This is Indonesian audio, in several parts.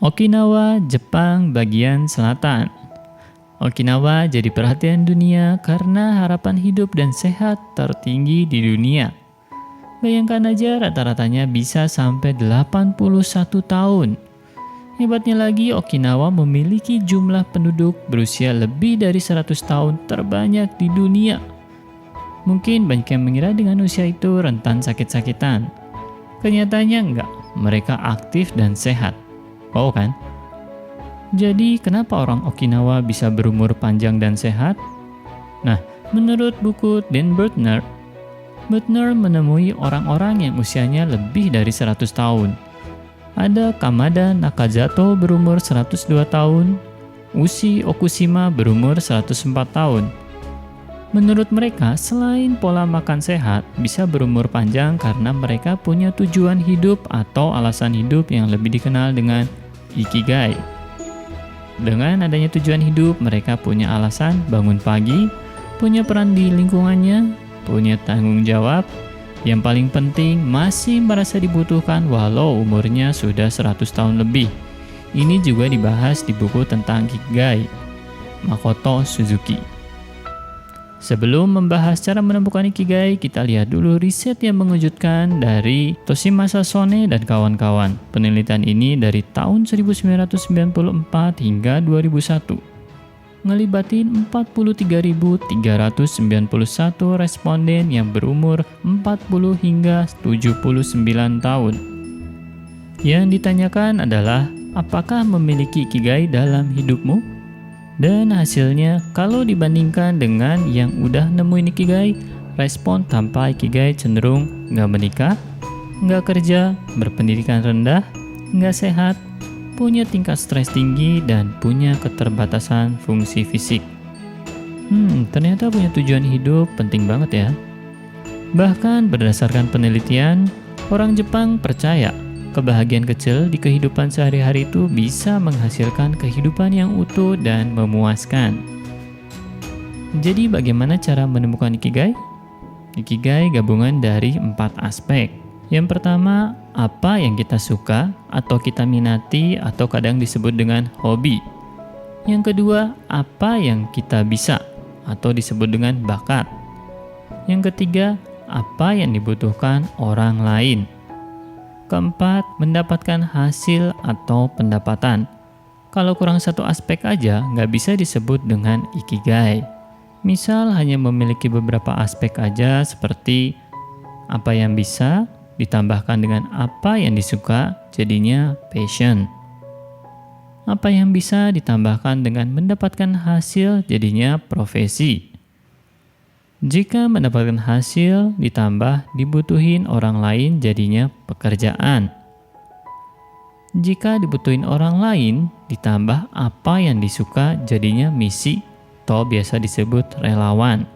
Okinawa, Jepang bagian selatan. Okinawa jadi perhatian dunia karena harapan hidup dan sehat tertinggi di dunia. Bayangkan aja rata-ratanya bisa sampai 81 tahun. Hebatnya lagi, Okinawa memiliki jumlah penduduk berusia lebih dari 100 tahun terbanyak di dunia. Mungkin banyak yang mengira dengan usia itu rentan sakit-sakitan. Kenyataannya enggak, mereka aktif dan sehat. Wow kan? Jadi kenapa orang Okinawa bisa berumur panjang dan sehat? Nah, menurut buku Dan Buettner menemui orang-orang yang usianya lebih dari 100 tahun. Ada Kamada Nakazato berumur 102 tahun, Ushi Okushima berumur 104 tahun. Menurut mereka, selain pola makan sehat, bisa berumur panjang karena mereka punya tujuan hidup atau alasan hidup yang lebih dikenal dengan Ikigai. Dengan adanya tujuan hidup, mereka punya alasan bangun pagi, punya peran di lingkungannya, punya tanggung jawab, yang paling penting masih merasa dibutuhkan walau umurnya sudah 100 tahun lebih. Ini juga dibahas di buku tentang Ikigai, Makoto Suzuki. Sebelum membahas cara menemukan Ikigai, kita lihat dulu riset yang mengejutkan dari Toshimasa Sone dan kawan-kawan. Penelitian ini dari tahun 1994 hingga 2001. Ngelibatin 43.391 responden yang berumur 40 hingga 79 tahun. Yang ditanyakan adalah, apakah memiliki Ikigai dalam hidupmu? Dan hasilnya, kalau dibandingkan dengan yang udah nemuin Ikigai, respon tanpa Ikigai cenderung nggak menikah, nggak kerja, berpendidikan rendah, nggak sehat, punya tingkat stres tinggi, dan punya keterbatasan fungsi fisik. Ternyata punya tujuan hidup penting banget ya. Bahkan berdasarkan penelitian, orang Jepang percaya kebahagiaan kecil di kehidupan sehari-hari itu bisa menghasilkan kehidupan yang utuh dan memuaskan. Jadi bagaimana cara menemukan Ikigai? Ikigai gabungan dari 4 aspek. Yang pertama, apa yang kita suka atau kita minati atau kadang disebut dengan hobi. Yang kedua, apa yang kita bisa atau disebut dengan bakat. Yang ketiga, apa yang dibutuhkan orang lain. Keempat, mendapatkan hasil atau pendapatan. Kalau kurang satu aspek aja, nggak bisa disebut dengan Ikigai. Misal hanya memiliki beberapa aspek aja seperti apa yang bisa, ditambahkan dengan apa yang disuka, jadinya passion. Apa yang bisa ditambahkan dengan mendapatkan hasil, jadinya profesi. Jika mendapatkan hasil ditambah dibutuhin orang lain, jadinya pekerjaan. Jika dibutuhin orang lain ditambah apa yang disuka, jadinya misi atau biasa disebut relawan.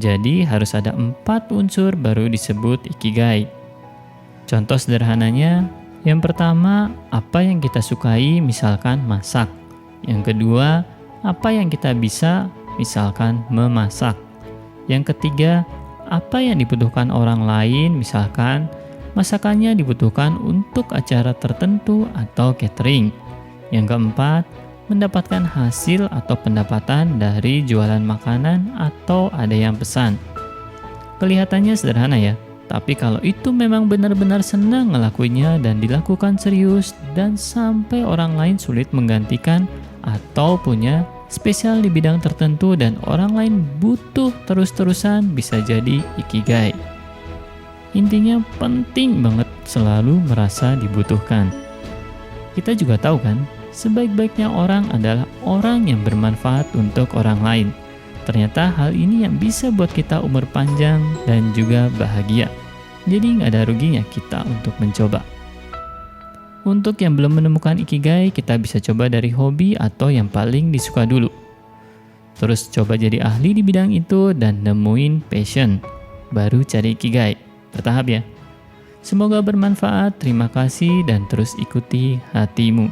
Jadi harus ada 4 unsur baru disebut Ikigai. Contoh sederhananya, yang pertama, apa yang kita sukai, misalkan masak. Yang kedua, apa yang kita bisa, misalkan memasak. Yang ketiga, apa yang dibutuhkan orang lain, misalkan masakannya dibutuhkan untuk acara tertentu atau catering. Yang keempat, mendapatkan hasil atau pendapatan dari jualan makanan atau ada yang pesan. Kelihatannya sederhana ya, tapi kalau itu memang benar-benar senang ngelakuinnya dan dilakukan serius dan sampai orang lain sulit menggantikan atau punya spesial di bidang tertentu dan orang lain butuh terus-terusan, bisa jadi Ikigai. Intinya penting banget selalu merasa dibutuhkan. Kita juga tahu kan, sebaik-baiknya orang adalah orang yang bermanfaat untuk orang lain. Ternyata hal ini yang bisa buat kita umur panjang dan juga bahagia. Jadi nggak ada ruginya kita untuk mencoba. Untuk yang belum menemukan Ikigai, kita bisa coba dari hobi atau yang paling disuka dulu. Terus coba jadi ahli di bidang itu dan nemuin passion. Baru cari Ikigai. Bertahap ya. Semoga bermanfaat. Terima kasih dan terus ikuti hatimu.